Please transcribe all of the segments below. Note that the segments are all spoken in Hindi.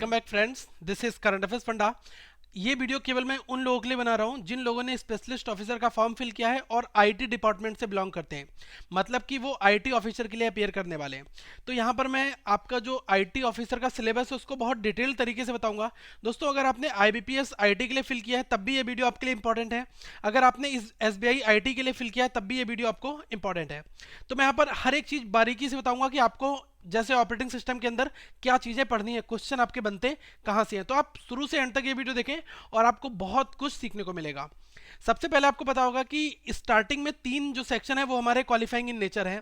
Welcome back friends, this is current affairs funda. ये वीडियो केवल मैं उन लोगों के लिए बना रहा हूँ जिन लोगों ने स्पेशलिस्ट ऑफिसर का फॉर्म फिल किया है और आईटी डिपार्टमेंट से बिलोंग करते हैं, मतलब कि वो आईटी ऑफिसर के लिए अपेयर करने वाले हैं। तो यहाँ पर मैं आपका जो आईटी ऑफिसर का सिलेबस है उसको बहुत डिटेल तरीके से बताऊंगा। दोस्तों, अगर आपने आईबीपीएस आईटी के लिए फिल किया है तब भी ये वीडियो आपके लिए इंपॉर्टेंट है। अगर आपने इस एसबीआई आईटी के लिए फिल किया है तब भी ये वीडियो आपको इंपॉर्टेंट है। तो मैं यहाँ पर हर एक चीज़ बारीकी से बताऊंगा कि आपको जैसे ऑपरेटिंग सिस्टम के अंदर क्या चीज़ें पढ़नी है, क्वेश्चन आपके बनते कहाँ से हैं। तो आप शुरू से एंड तक ये वीडियो देखें और आपको बहुत कुछ सीखने को मिलेगा। सबसे पहले आपको पता होगा कि स्टार्टिंग में 3 जो सेक्शन है वो हमारे क्वालिफाइंग इन नेचर है।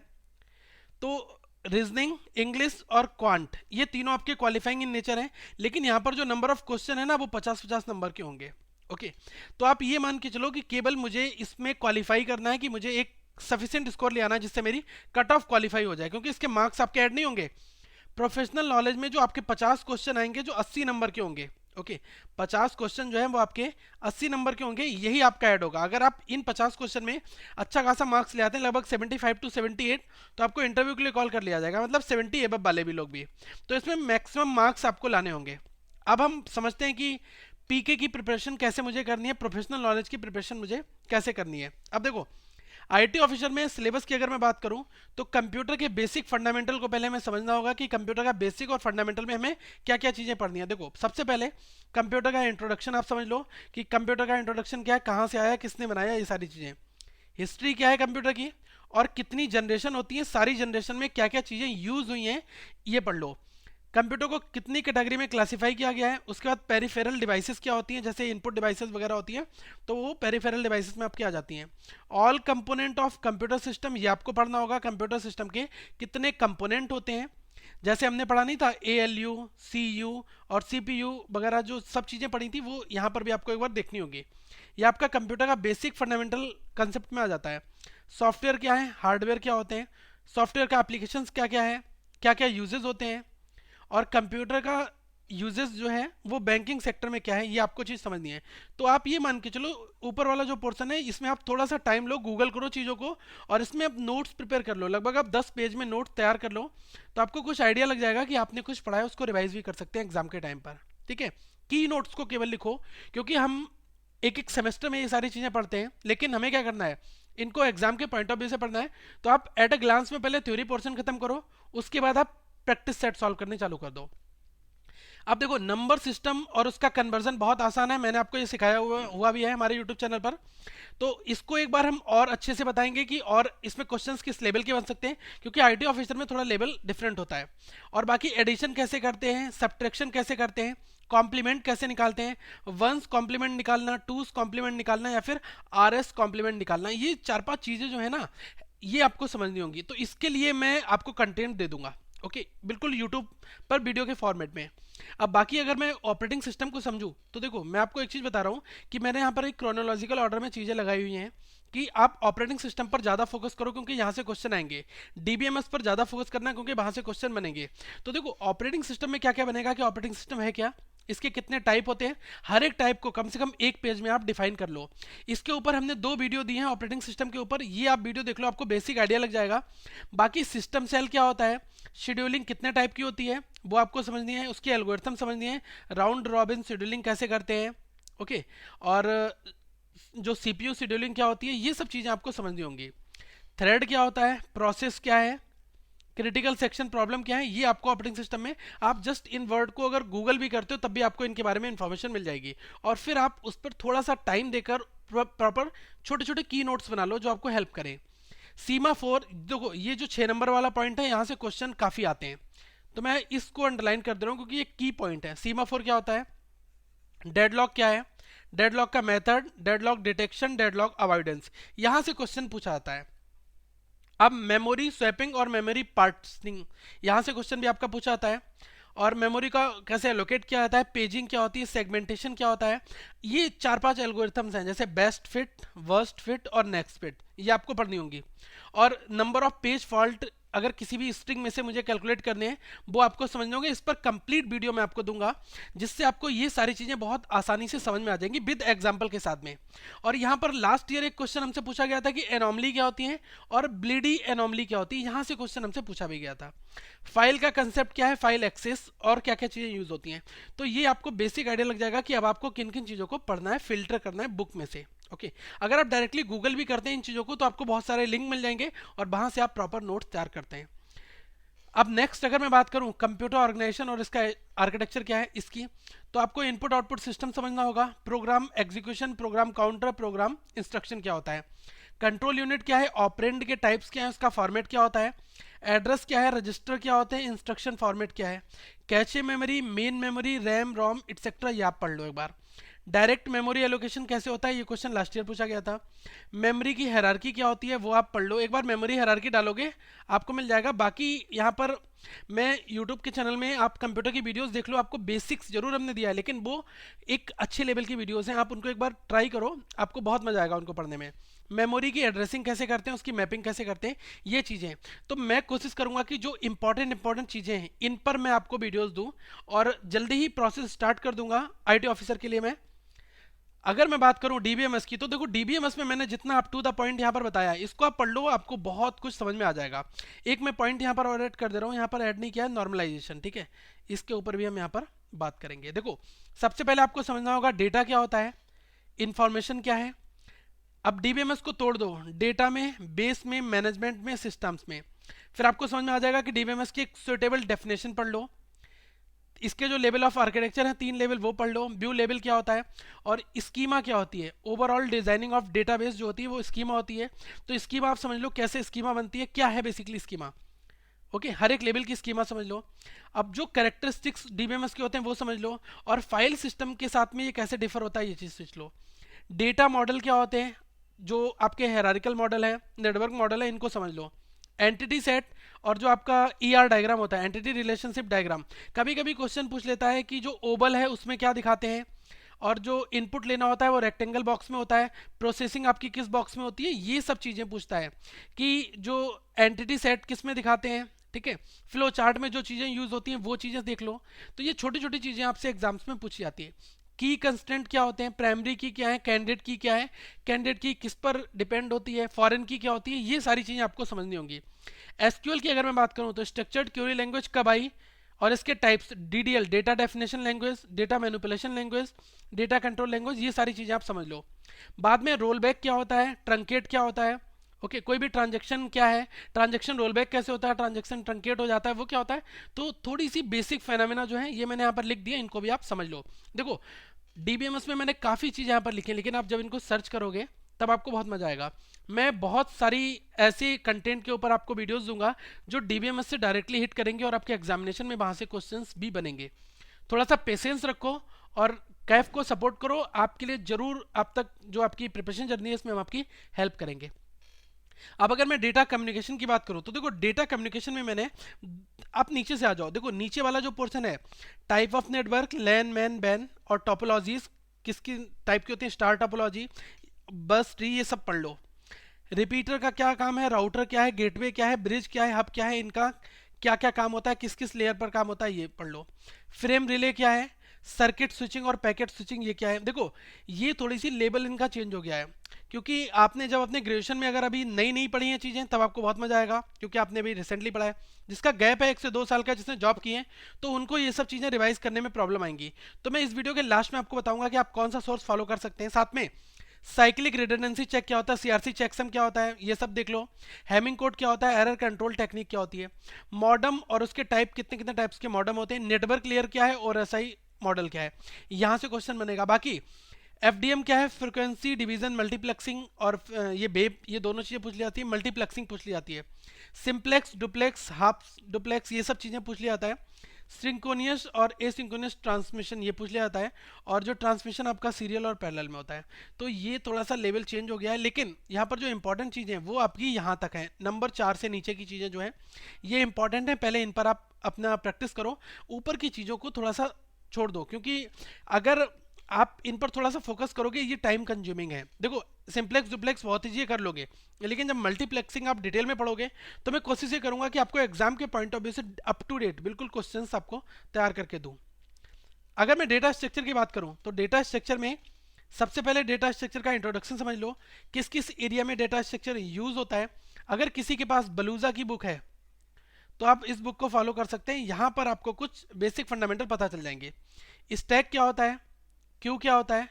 तो रीजनिंग, इंग्लिश और क्वांट, ये तीनों आपके क्वालिफाइंग इन नेचर हैं। लेकिन यहाँ पर जो नंबर ऑफ क्वेश्चन है ना, वो 50-50 नंबर के होंगे। ओके, तो आप ये मान के चलो कि केवल मुझे इसमें क्वालिफाई करना है कि मुझे एक सफिशिएंट स्कोर ले आना है जिससे मेरी कट ऑफ क्वालिफाई हो जाए, क्योंकि इसके मार्क्स आपके ऐड नहीं होंगे। प्रोफेशनल नॉलेज में जो आपके 50 क्वेश्चन आएंगे जो 80 नंबर के होंगे। ओके, 50 क्वेश्चन जो है वो आपके 80 नंबर के होंगे, यही आपका ऐड होगा। अगर आप इन 50 क्वेश्चन में अच्छा खासा मार्क्स ले आते हैं, लगभग 75 to 78, तो आपको इंटरव्यू के लिए कॉल कर लिया जाएगा, मतलब 70 एबव वाले भी लोग भी। तो इसमें मैक्सिमम मार्क्स आपको लाने होंगे। अब हम समझते हैं कि पीके की प्रिपरेशन कैसे मुझे करनी है, प्रोफेशनल नॉलेज की प्रिपरेशन मुझे कैसे करनी है। अब देखो, आईटी ऑफिसर में सिलेबस की अगर मैं बात करूं तो कंप्यूटर के बेसिक फंडामेंटल को पहले हमें समझना होगा कि कंप्यूटर का बेसिक और फंडामेंटल में हमें क्या क्या चीज़ें पढ़नी है। देखो, सबसे पहले कंप्यूटर का इंट्रोडक्शन आप समझ लो कि कंप्यूटर का इंट्रोडक्शन क्या है, कहाँ से आया, किसने बनाया, ये सारी चीज़ें। हिस्ट्री क्या है कंप्यूटर की, और कितनी जनरेशन होती है, सारी जनरेशन में क्या क्या चीज़ें यूज़ हुई हैं, ये पढ़ लो। कंप्यूटर को कितनी कैटेगरी में क्लासिफाई किया गया है। उसके बाद पेरिफेरल डिवाइसेस क्या होती हैं, जैसे इनपुट डिवाइसेस वगैरह होती हैं, तो वो पेरिफेरल डिवाइसेस में आपकी आ जाती हैं। All component of computer system, ये आपको पढ़ना होगा। कंप्यूटर सिस्टम के कितने कंपोनेंट होते हैं, जैसे हमने पढ़ा नहीं था ALU, CU और CPU वगैरह, जो सब चीज़ें पढ़ी थी वो यहाँ पर भी आपको एक बार देखनी होगी। ये आपका कंप्यूटर का बेसिक फंडामेंटल कंसेप्ट में आ जाता है। सॉफ्टवेयर क्या है, हार्डवेयर क्या होते हैं, सॉफ्टवेयर का एप्लीकेशंस क्या क्या है, क्या क्या यूजेस होते हैं, और कंप्यूटर का यूजेस जो है वो बैंकिंग सेक्टर में क्या है, ये आपको चीज़ समझनी है। तो आप ये मान के चलो, ऊपर वाला जो पोर्शन है इसमें आप थोड़ा सा टाइम लो, गूगल करो चीज़ों को, और इसमें आप नोट्स प्रिपेयर कर लो। लगभग आप 10 पेज में नोट तैयार कर लो, तो आपको कुछ आइडिया लग जाएगा कि आपने कुछ पढ़ा है, उसको रिवाइज भी कर सकते हैं एग्जाम के टाइम पर। ठीक है, की नोट्स को केवल लिखो, क्योंकि हम एक एक सेमेस्टर में ये सारी चीज़ें पढ़ते हैं, लेकिन हमें क्या करना है, इनको एग्जाम के पॉइंट ऑफ व्यू से पढ़ना है। तो आप एट अ ग्लांस में पहले थ्योरी पोर्शन खत्म करो, उसके बाद आप प्रैक्टिस सेट सॉल्व करने चालू कर दो। अब देखो, नंबर सिस्टम और उसका कन्वर्जन बहुत आसान है, मैंने आपको ये सिखाया हुआ भी है हमारे यूट्यूब चैनल पर। तो इसको एक बार हम और अच्छे से बताएंगे कि और इसमें क्वेश्चंस किस लेवल के बन सकते हैं, क्योंकि आईटी ऑफिसर में थोड़ा लेवल डिफरेंट होता है। और बाकी एडिशन कैसे करते हैं, सब्ट्रैक्शन कैसे करते हैं, कॉम्प्लीमेंट कैसे निकालते हैं, वंस कॉम्प्लीमेंट निकालना, टूस कॉम्प्लीमेंट निकालना, या फिर RS कॉम्प्लीमेंट निकालना, ये 4-5 चीज़ें जो है ना, ये आपको समझनी होंगी। तो इसके लिए मैं आपको कंटेंट दे दूंगा, ओके, बिल्कुल यूट्यूब पर वीडियो के फॉर्मेट में। अब बाकी अगर मैं ऑपरेटिंग सिस्टम को समझूं, तो देखो मैं आपको एक चीज़ बता रहा हूँ कि मैंने यहाँ पर एक क्रोनोलॉजिकल ऑर्डर में चीज़ें लगाई हुई हैं कि आप ऑपरेटिंग सिस्टम पर ज़्यादा फोकस करो, क्योंकि यहाँ से क्वेश्चन आएंगे। DBMS पर ज़्यादा फोकस करना, क्योंकि वहाँ से क्वेश्चन बनेंगे। तो देखो, ऑपरेटिंग सिस्टम में क्या क्या बनेगा, कि ऑपरेटिंग सिस्टम है क्या, इसके कितने टाइप होते हैं, हर एक टाइप को कम से कम एक पेज में आप डिफाइन कर लो। इसके ऊपर हमने 2 वीडियो दी हैं ऑपरेटिंग सिस्टम के ऊपर, ये आप वीडियो देख लो, आपको बेसिक आइडिया लग जाएगा। बाकी सिस्टम सेल क्या होता है, शेड्यूलिंग कितने टाइप की होती है वो आपको समझनी है, उसकी एल्गोरिथम समझनी है, राउंड रॉबिन शेड्यूलिंग कैसे करते हैं, ओके, और जो CPU शेड्यूलिंग क्या होती है, ये सब चीज़ें आपको समझनी होंगी। थ्रेड क्या होता है, प्रोसेस क्या है, क्रिटिकल सेक्शन प्रॉब्लम क्या है, ये आपको ऑपरेटिंग सिस्टम में, आप जस्ट इन वर्ड को अगर गूगल भी करते हो तब भी आपको इनके बारे में इंफॉर्मेशन मिल जाएगी। और फिर आप उस पर थोड़ा सा टाइम देकर प्रॉपर छोटे छोटे की नोट्स बना लो जो आपको हेल्प करें। सीमाफोर, देखो ये जो 6 नंबर वाला पॉइंट है, यहाँ से क्वेश्चन काफ़ी आते हैं, तो मैं इसको अंडरलाइन कर दे रहा हूँ क्योंकि ये की पॉइंट है। सीमाफोर क्या होता है, डेडलॉक क्या है, डेडलॉक का method, deadlock detection, deadlock avoidance, यहाँ से क्वेश्चन पूछा जाता है। अब मेमोरी स्वैपिंग और मेमोरी पार्टिशनिंग, यहाँ से क्वेश्चन भी आपका पूछा जाता है। और मेमोरी का कैसे एलोकेट किया जाता है, पेजिंग क्या होती है, सेगमेंटेशन क्या होता है, ये 4-5 एल्गोरिथम्स हैं, जैसे बेस्ट फिट, वर्स्ट फिट और नेक्स्ट फिट, ये आपको पढ़नी होंगी। और नंबर ऑफ पेज फॉल्ट अगर किसी भी स्ट्रिंग में से मुझे कैलकुलेट करने हैं वो आपको समझने होंगे। इस पर कंप्लीट वीडियो मैं आपको दूंगा जिससे आपको ये सारी चीजें बहुत आसानी से समझ में आ जाएंगी विद एग्जांपल के साथ में। और यहाँ पर लास्ट ईयर एक क्वेश्चन हमसे पूछा गया था कि एनोमली क्या होती है और ब्लीडी एनोमली क्या होती है, यहाँ से क्वेश्चन हमसे पूछा भी गया था। फाइल का कंसेप्ट क्या है, फाइल एक्सेस और क्या क्या चीजें यूज होती हैं। तो ये आपको बेसिक आइडिया लग जाएगा कि अब आपको किन किन चीजों को पढ़ना है, फिल्टर करना है बुक में से। ओके अगर आप डायरेक्टली गूगल भी करते हैं इन चीजों को तो आपको बहुत सारे लिंक मिल जाएंगे और वहां से आप प्रॉपर नोट्स तैयार करते हैं। अब नेक्स्ट अगर मैं बात करूं कंप्यूटर ऑर्गेनाइजेशन और इसका आर्किटेक्चर क्या है इसकी, तो आपको इनपुट आउटपुट सिस्टम समझना होगा, program execution, program counter, programme instruction क्या होता है, कंट्रोल यूनिट क्या है, ऑपरेंड के टाइप्स क्या है, उसका फॉर्मेट क्या होता है, एड्रेस क्या है, रजिस्टर क्या होते हैं, इंस्ट्रक्शन फॉर्मेट क्या है, cache memory, main memory, RAM ROM etcetera, ये आप पढ़ लो एक बार। डायरेक्ट मेमोरी एलोकेशन कैसे होता है, ये क्वेश्चन लास्ट ईयर पूछा गया था। मेमोरी की हायरार्की क्या होती है वो आप पढ़ लो एक बार, मेमोरी हायरार्की डालोगे आपको मिल जाएगा। बाकी यहाँ पर मैं यूट्यूब के चैनल में आप कंप्यूटर की वीडियोस देख लो, आपको बेसिक्स जरूर हमने दिया है लेकिन वो एक अच्छे लेवल की वीडियोस हैं, आप उनको एक बार ट्राई करो, आपको बहुत मजा आएगा उनको पढ़ने में। मेमोरी की एड्रेसिंग कैसे करते हैं, उसकी मैपिंग कैसे करते हैं, ये चीज़ें तो मैं कोशिश करूंगा कि जो इंपॉर्टेंट चीज़ें हैं इन पर मैं आपको वीडियोस दूं और जल्दी ही प्रोसेस स्टार्ट कर दूंगा आईटी ऑफिसर के लिए मैं। अगर मैं बात करूं डीबीएमएस की तो देखो डीबीएमएस में मैंने जितना अप टू द पॉइंट यहाँ पर बताया इसको आप पढ़ लो, आपको बहुत कुछ समझ में आ जाएगा। एक मैं पॉइंट यहाँ पर और ऐड कर दे रहा हूँ, यहाँ पर ऐड नहीं किया है नॉर्मलाइजेशन, ठीक है, इसके ऊपर भी हम यहाँ पर बात करेंगे। देखो सबसे पहले आपको समझना होगा डेटा क्या होता है, इंफॉर्मेशन क्या है। अब डीबीएमएस को तोड़ दो डेटा में, बेस में, मैनेजमेंट में, सिस्टम्स में, फिर आपको समझ में आ जाएगा कि डीबीएमएस की एक सुटेबल डेफिनेशन पढ़ लो। इसके जो लेवल ऑफ आर्किटेक्चर है 3 लेवल वो पढ़ लो, व्यू लेवल क्या होता है और स्कीमा क्या होती है, ओवरऑल डिजाइनिंग ऑफ डेटाबेस जो होती है वो स्कीमा होती है। तो स्कीमा आप समझ लो कैसे स्कीमा बनती है, क्या है बेसिकली स्कीमा। ओके हर एक लेवल की स्कीमा समझ लो। अब जो कैरेक्टरिस्टिक्स डीबीएमएस के होते हैं वो समझ लो और फाइल सिस्टम के साथ में ये कैसे डिफर होता है ये चीज़ समझ लो। डेटा मॉडल क्या होते हैं, जो आपके हायरार्किकल मॉडल है, नेटवर्क मॉडल है, इनको समझ लो। एंटिटी सेट और जो आपका ईआर डायग्राम होता है, एंटिटी रिलेशनशिप डायग्राम, कभी कभी क्वेश्चन पूछ लेता है कि जो ओवल है उसमें क्या दिखाते हैं और जो इनपुट लेना होता है वो रेक्टेंगल बॉक्स में होता है, प्रोसेसिंग आपकी किस बॉक्स में होती है, ये सब चीज़ें पूछता है कि जो एंटिटी सेट किस में दिखाते हैं, ठीक है, फ्लो चार्ट में जो चीज़ें यूज होती हैं वो चीज़ें देख लो। तो ये छोटी छोटी चीज़ें आपसे एग्जाम्स में पूछी जाती है। की कंस्टेंट क्या होते हैं, प्राइमरी की क्या है, कैंडिडेट की क्या है, कैंडिडेट की किस पर डिपेंड होती है, फॉरेन की क्या होती है, ये सारी चीज़ें आपको समझनी होंगी। एसक्यूएल की अगर मैं बात करूं तो स्ट्रक्चर्ड क्वेरी लैंग्वेज कब आई और इसके types, DDL data definition language, data manipulation language, data control language, ये सारी चीज़ें आप समझ लो। बाद में रोल बैक क्या होता है, ट्रंकेट क्या होता है, ओके कोई भी ट्रांजेक्शन क्या है, ट्रांजेक्शन रोल बैक कैसे होता है, ट्रांजेक्शन ट्रंकेट हो जाता है वो क्या होता है। तो थोड़ी सी बेसिक फेनोमेना जो है ये मैंने यहाँ पर लिख दिया, इनको भी आप समझ लो। देखो डीबीएमएस में मैंने काफ़ी चीज़ें यहाँ पर लिखी हैं लेकिन आप जब इनको सर्च करोगे तब आपको बहुत मजा आएगा। मैं बहुत सारी ऐसे कंटेंट के ऊपर आपको वीडियोस दूंगा जो डीबीएमएस से डायरेक्टली हिट करेंगे और आपके एग्जामिनेशन में वहां से क्वेश्चंस भी बनेंगे। थोड़ा सा पेशेंस रखो और कैफ को सपोर्ट करो, आपके लिए जरूर आप तक जो आपकी प्रिपरेशन जर्नी है इसमें हम आपकी हेल्प करेंगे। अब अगर मैं डेटा कम्युनिकेशन की बात करूं तो देखो डेटा कम्युनिकेशन में मैंने, आप नीचे से आ जाओ, देखो नीचे वाला जो पोर्शन है type of network, LAN MAN WAN और टोपोलॉजीज किसकी टाइप की होती है, स्टार टोपोलॉजी, बस ट्री, ये सब पढ़ लो। रिपीटर का क्या काम है, राउटर क्या है, गेटवे क्या है, ब्रिज क्या है, हब क्या है, इनका क्या क्या काम होता है, किस किस लेयर पर काम होता है ये पढ़ लो। फ्रेम रिले क्या है, सर्किट स्विचिंग और पैकेट स्विचिंग ये क्या है। देखो ये थोड़ी सी लेबल इनका चेंज हो गया है क्योंकि आपने जब अपने ग्रेजुएशन में अगर अभी नई नई पढ़ी हैं चीज़ें तब आपको बहुत मजा आएगा क्योंकि आपने अभी रिसेंटली पढ़ा है। जिसका गैप है 1 से 2 साल का, जिसने जॉब की है, तो उनको ये सब चीज़ें रिवाइज करने में प्रॉब्लम आएंगी। तो मैं इस वीडियो के लास्ट में आपको बताऊंगा कि आप कौन सा सोर्स फॉलो कर सकते हैं। साथ में साइक्लिक रिडंडेंसी चेक क्या होता है, सीआरसी चेकसम क्या होता है, ये सब देख लो। हैमिंग कोड क्या होता है, एरर कंट्रोल टेक्निक क्या होती है, मॉडम और उसके टाइप, कितने कितने टाइप्स के मॉडम होते हैं, नेटवर्क लेयर क्या है और एसआई मॉडल क्या है, यहाँ से क्वेश्चन बनेगा। बाकी एफडीएम क्या है, फ्रिक्वेंसी डिवीजन मल्टीप्लेक्सिंग, और ये बेब, ये दोनों चीज़ें पूछ ली जाती है। मल्टीप्लेक्सिंग पूछ ली जाती है, सिंप्लेक्स, डुप्लेक्स, हाफ डुप्लेक्स, ये सब चीज़ें पूछ लिया जाता है। सिंक्रोनियस और एसिंक्रोनियस ट्रांसमिशन ये पूछ लिया जाता है, और जो ट्रांसमिशन आपका सीरियल और पैरेलल में होता है। तो ये थोड़ा सा लेवल चेंज हो गया है लेकिन यहाँ पर जो इंपॉर्टेंट चीज़ें हैं वो आपकी यहाँ तक हैं। नंबर 4 से नीचे की चीज़ें जो हैं ये इंपॉर्टेंट है, पहले इन पर आप अपना प्रैक्टिस करो, ऊपर की चीज़ों को थोड़ा सा छोड़ दो क्योंकि अगर आप इन पर थोड़ा सा फोकस करोगे, ये टाइम कंज्यूमिंग है। देखो सिंप्लेक्स डुप्लेक्स बहुत ईजी कर लोगे, लेकिन जब मल्टीप्लेक्सिंग आप डिटेल में पढ़ोगे तो मैं कोशिश ये करूंगा कि आपको एग्जाम के पॉइंट ऑफ व्यू से अप टू डेट बिल्कुल क्वेश्चंस आपको तैयार करके दूं। अगर मैं डेटा स्ट्रक्चर की बात करूं तो डेटा स्ट्रक्चर में सबसे पहले डेटा स्ट्रक्चर का इंट्रोडक्शन समझ लो, किस किस एरिया में डेटा स्ट्रक्चर यूज होता है। अगर किसी के पास बलूजा की बुक है तो आप इस बुक को फॉलो कर सकते हैं, यहां पर आपको कुछ बेसिक फंडामेंटल पता चल जाएंगे। स्टैक क्या होता है, क्यू क्या होता है,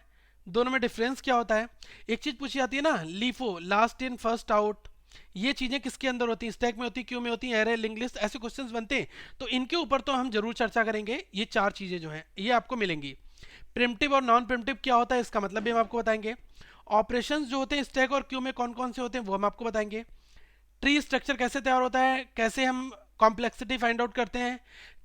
दोनों में डिफरेंस क्या होता है। एक चीज पूछी जाती है ना, LIFO last in first out, ये चीजें किसके अंदर होती हैं, स्टैक में होती है, क्यू में होती है, एरे लिंक लिस्ट, ऐसे क्वेश्चंस बनते हैं। तो इनके ऊपर तो हम जरूर चर्चा करेंगे। ये चार चीजें जो हैं ये आपको मिलेंगी। प्रिमिटिव और नॉन प्रिमिटिव क्या होता है इसका मतलब भी हम आपको बताएंगे। ऑपरेशंस जो होते हैं स्टैक और क्यू में कौन कौन से होते हैं वो हम आपको बताएंगे। ट्री स्ट्रक्चर कैसे तैयार होता है, कैसे हम कॉम्प्लेक्सिटी फाइंड आउट करते हैं,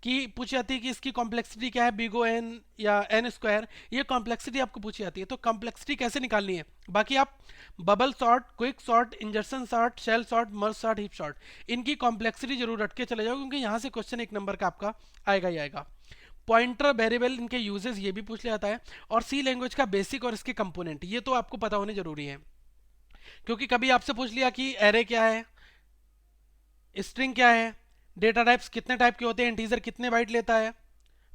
कि पूछी जाती है कि इसकी कॉम्प्लेक्सिटी क्या है, बिगो एन या एन स्क्वायर, ये कॉम्प्लेक्सिटी आपको पूछी जाती है, तो कॉम्प्लेक्सिटी कैसे निकालनी है। बाकी आप bubble sort, quick sort, insertion sort, shell sort, merge sort, heap sort, इनकी कॉम्प्लेक्सिटी जरूर रट के चले जाओ, क्योंकि यहाँ से क्वेश्चन एक नंबर का आपका आएगा ही आएगा। पॉइंटर वेरिएबल, इनके यूजेस ये भी पूछ लिया जाता है, और सी लैंग्वेज का बेसिक और इसके कंपोनेंट ये तो आपको पता होने जरूरी है, क्योंकि कभी आपसे पूछ लिया कि एरे क्या है, स्ट्रिंग क्या है, डेटा टाइप्स कितने टाइप के होते हैं, इंटीजर कितने बाइट लेता है,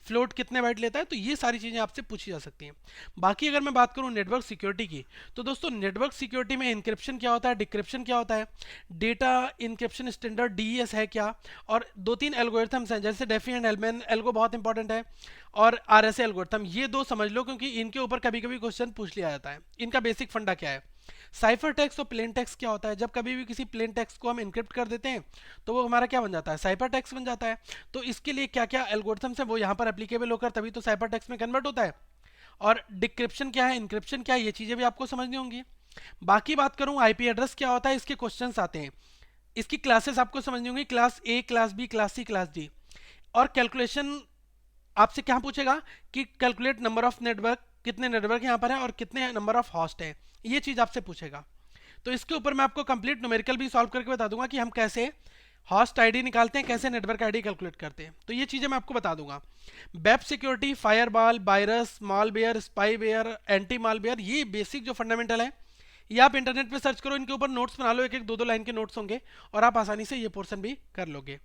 फ्लोट कितने बाइट लेता है, तो ये सारी चीजें आपसे पूछी जा सकती हैं। बाकी अगर मैं बात करूं नेटवर्क सिक्योरिटी की, तो दोस्तों नेटवर्क सिक्योरिटी में इंक्रिप्शन क्या होता है, डिक्रिप्शन क्या होता है, डेटा इंक्रिप्शन स्टैंडर्ड डीईएस है क्या, और दो तीन एल्गोरिथम्स हैं जैसे डेफी एंड एलमेन एल्गो बहुत इंपॉर्टेंट है, और आरएसए एल्गोरिथम, ये दो समझ लो, क्योंकि इनके ऊपर कभी कभी क्वेश्चन पूछ लिया जाता है। इनका बेसिक फंडा क्या है। साइफर टेक्स्ट और प्लेन टेक्स्ट क्या होता है, जब कभी भी किसी प्लेन टेक्स्ट को हम इनक्रिप्ट कर देते हैं तो वो हमारा क्या बन जाता है, साइफर टेक्स्ट बन जाता है। तो इसके लिए क्या क्या एल्गोरिथम्स है वो यहाँ पर एप्लीकेबल होकर तभी तो साइफर टेक्स्ट में कन्वर्ट होता है। और डिक्रिप्शन क्या है, इंक्रिप्शन क्या है, ये चीजें भी आपको समझनी होंगी। बाकी बात करूं आईपी एड्रेस क्या होता है, इसके क्वेश्चंस आते हैं, इसकी क्लासेस आपको समझनी होंगी, class A, class B, class C, class D. और कैलकुलेशन आपसे क्या पूछेगा कि कैलकुलेट नंबर ऑफ नेटवर्क, कितने नेटवर्क यहाँ पर है और कितने नंबर ऑफ हॉस्ट है, ये चीज आपसे पूछेगा। तो इसके ऊपर मैं आपको कंप्लीट न्यूमेरिकल भी सॉल्व करके बता दूंगा कि हम कैसे हॉस्ट आईडी निकालते हैं, कैसे नेटवर्क आईडी कैलकुलेट करते हैं, तो ये चीजें मैं आपको बता दूंगा। Web security, firewall, virus, malware, spyware, anti malware, ये बेसिक जो फंडामेंटल है, ये आप इंटरनेट पे सर्च करो, इनके ऊपर नोट्स बना लो, एक एक दो दो लाइन के नोट्स होंगे और आप आसानी से ये पोर्शन भी कर लोगे।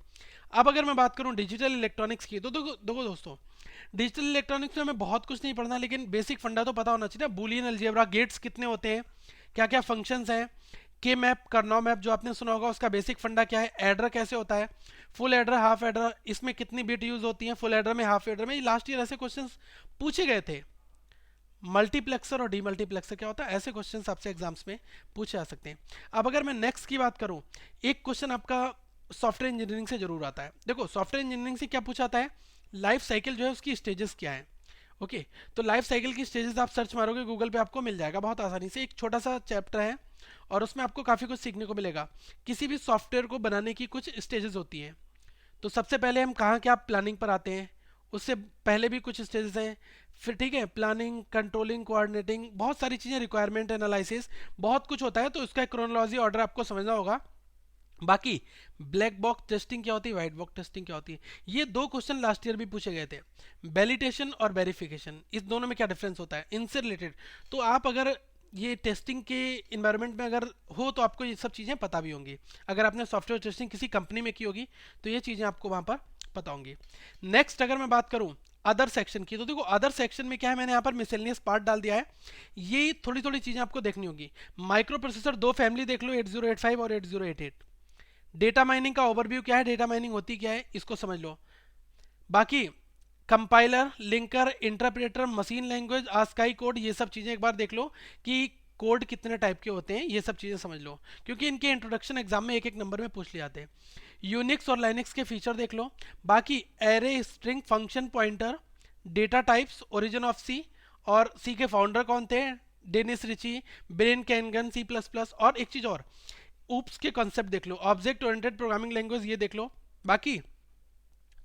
अब अगर मैं बात करूं डिजिटल इलेक्ट्रॉनिक्स की, तो देखो दोस्तों, डिजिटल इलेक्ट्रॉनिक्स में हमें बहुत कुछ नहीं पढ़ना, लेकिन बेसिक फंडा तो पता होना चाहिए ना। बूलियन अलजेब्रा, गेट्स कितने होते हैं, क्या क्या फंक्शंस हैं, के मैप, करनौ मैप जो आपने सुना होगा उसका बेसिक फंडा क्या है, एडर कैसे होता है, फुल एडर, हाफ एडर, इसमें कितनी बिट यूज होती है, फुल एडर में, हाफ एडर में, लास्ट ईयर ऐसे क्वेश्चंस पूछे गए थे। मल्टीप्लेक्सर और डीमल्टीप्लेक्सर क्या होता है, ऐसे क्वेश्चंस आपसे एग्जाम्स में पूछे जा सकते हैं। अब अगर मैं नेक्स्ट की बात करूं, एक क्वेश्चन आपका सॉफ्टवेयर इंजीनियरिंग से जरूर आता है। देखो सॉफ्टवेयर इंजीनियरिंग से क्या पूछा जाता है, लाइफ साइकिल जो है उसकी स्टेजेस क्या है। ओके, तो लाइफ साइकिल की स्टेजेस आप सर्च मारोगे गूगल पे, आपको मिल जाएगा बहुत आसानी से, एक छोटा सा चैप्टर है और उसमें आपको काफ़ी कुछ सीखने को मिलेगा। किसी भी सॉफ्टवेयर को बनाने की कुछ स्टेजेस होती हैं। तो सबसे पहले हम कहाँ क्या प्लानिंग पर आते हैं, उससे पहले भी कुछ स्टेजेस हैं, फिर ठीक है प्लानिंग, कंट्रोलिंग, कोऑर्डिनेटिंग, बहुत सारी चीज़ें, रिक्वायरमेंट एनालिसिस, बहुत कुछ होता है, तो इसका क्रोनोलॉजी ऑर्डर आपको समझना होगा। बाकी ब्लैक बॉक्स टेस्टिंग क्या होती है, व्हाइट बॉक्स टेस्टिंग क्या होती है, ये दो क्वेश्चन लास्ट ईयर भी पूछे गए थे। वैलिडेशन और वेरिफिकेशन, इस दोनों में क्या डिफरेंस होता है, इनसे रिलेटेड। तो आप अगर ये टेस्टिंग के इन्वायरमेंट में अगर हो तो आपको ये सब चीज़ें पता भी होंगी। अगर आपने सॉफ्टवेयर टेस्टिंग किसी कंपनी में की होगी तो ये चीज़ें आपको वहाँ पर पता होंगी। नेक्स्ट अगर मैं बात करूँ अदर सेक्शन की, तो देखो अदर सेक्शन में क्या है, मैंने यहाँ पर मिसलेनियस पार्ट डाल दिया है, ये थोड़ी थोड़ी चीज़ें आपको देखनी होगी। माइक्रो प्रोसेसर दो फैमिली देख लो, 8085 और 8088। डेटा माइनिंग का ओवरव्यू क्या है, डेटा माइनिंग होती क्या है इसको समझ लो। बाकी compiler, linker, interpreter, machine language, ASCII code, ये सब चीज़ें एक बार देख लो कि कोड कितने टाइप के होते हैं, ये सब चीज़ें समझ लो, क्योंकि इनके इंट्रोडक्शन एग्जाम में एक एक नंबर में पूछ लिए जाते हैं। यूनिक्स और लाइनिक्स के फीचर देख लो। बाकी array, string, function pointer, data types, origin of C, और सी के फाउंडर कौन थे, Dennis Ritchie, Brian Kernighan, C++, और एक चीज़ और, ऊप्स के कॉन्सेप्ट देख लो, ऑब्जेक्ट ओरिएंटेड प्रोग्रामिंग लैंग्वेज ये देख लो। बाकी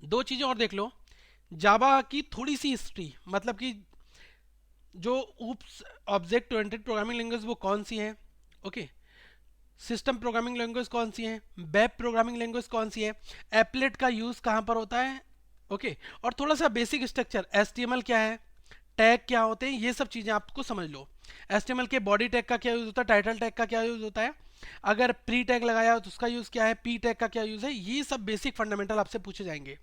दो चीज़ें और देख लो, जावा की थोड़ी सी हिस्ट्री, मतलब कि जो oops object oriented programming language वो कौन सी है, ओके, सिस्टम प्रोग्रामिंग लैंग्वेज कौन सी है, वेब प्रोग्रामिंग लैंग्वेज कौन सी है, एप्लेट का यूज़ कहाँ पर होता है, ओके, और थोड़ा सा बेसिक स्ट्रक्चर, HTML क्या है, टैग क्या होते हैं, ये सब चीज़ें आपको समझ लो। HTML के बॉडी टैग का क्या यूज़ होता है, टाइटल टैग का क्या यूज़ होता है, अगर प्री टैग लगाया हो तो उसका यूज़ क्या है, पी टैग का क्या यूज़ है, ये सब बेसिक फंडामेंटल आपसे पूछे जाएंगे।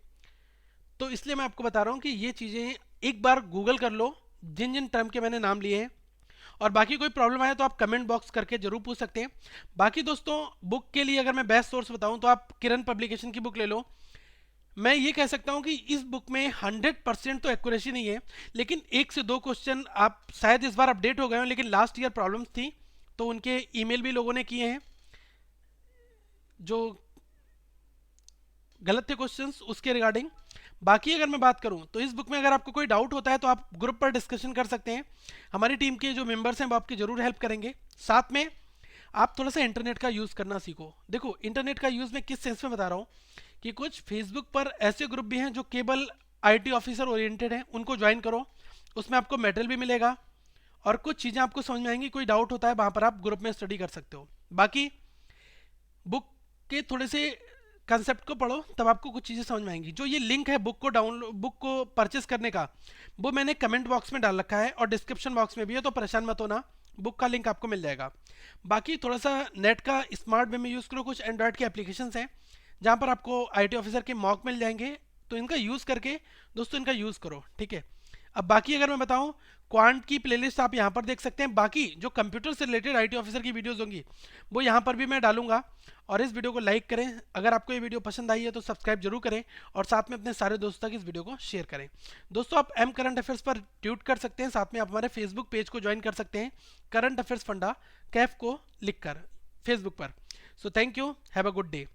तो इसलिए मैं आपको बता रहा हूँ कि ये चीज़ें एक बार गूगल कर लो, जिन जिन टर्म के मैंने नाम लिए हैं। और बाकी कोई प्रॉब्लम आए तो आप कमेंट बॉक्स करके जरूर पूछ सकते हैं। बाकी दोस्तों, बुक के लिए अगर मैं बेस्ट सोर्स बताऊं तो आप किरण पब्लिकेशन की बुक ले लो। मैं ये कह सकता हूं कि इस बुक में 100% तो एक्यूरेसी नहीं है, लेकिन 1 से 2 क्वेश्चन आप शायद इस बार अपडेट हो गए हो, लेकिन लास्ट ईयर प्रॉब्लम्स थी तो उनके ईमेल भी लोगों ने किए हैं जो गलत थे क्वेश्चंस उसके रिगार्डिंग। बाकी अगर मैं बात करूं तो इस बुक में अगर आपको कोई डाउट होता है तो आप ग्रुप पर डिस्कशन कर सकते हैं। हमारी टीम के जो मेंबर्स हैं वो आपकी जरूर हेल्प करेंगे। साथ में आप थोड़ा सा इंटरनेट का यूज़ करना सीखो। देखो, इंटरनेट का यूज़ मैं किस सेंस में बता रहा हूँ कि कुछ फेसबुक पर ऐसे ग्रुप भी हैं जो केवल आईटी ऑफिसर ओरिएंटेड हैं, उनको ज्वाइन करो। उसमें आपको मेटेरियल भी मिलेगा और कुछ चीज़ें आपको समझ में आएंगी। कोई डाउट होता है वहाँ पर आप ग्रुप में स्टडी कर सकते हो। बाकी बुक के थोड़े से कंसेप्ट को पढ़ो, तब आपको कुछ चीज़ें समझ में आएंगी। जो ये लिंक है बुक को परचेस करने का, वो मैंने कमेंट बॉक्स में डाल रखा है और डिस्क्रिप्शन बॉक्स में भी है, तो परेशान मत होना, बुक का लिंक आपको मिल जाएगा। बाकी थोड़ा सा नेट का स्मार्ट वे में यूज़ करो। कुछ एंड्रॉयड के एप्लीकेशंस हैं जहाँ पर आपको आईटी ऑफिसर के मॉक मिल जाएंगे, तो इनका यूज़ करके दोस्तों इनका यूज़ करो, ठीक है। अब बाकी अगर मैं बताऊं, क्वांट की प्लेलिस्ट आप यहाँ पर देख सकते हैं। बाकी जो कंप्यूटर से रिलेटेड आईटी ऑफिसर की वीडियोस होंगी वो यहाँ पर भी मैं डालूंगा। और इस वीडियो को लाइक करें, अगर आपको ये वीडियो पसंद आई है तो सब्सक्राइब जरूर करें और साथ में अपने सारे दोस्तों तक इस वीडियो को शेयर करें। दोस्तों, आप एम करंट अफेयर्स पर ट्वीट कर सकते हैं, साथ में आप हमारे फेसबुक पेज को ज्वाइन कर सकते हैं, करंट अफेयर्स फंडा कैफ को लिख कर फेसबुक पर। So thank you, have a good day.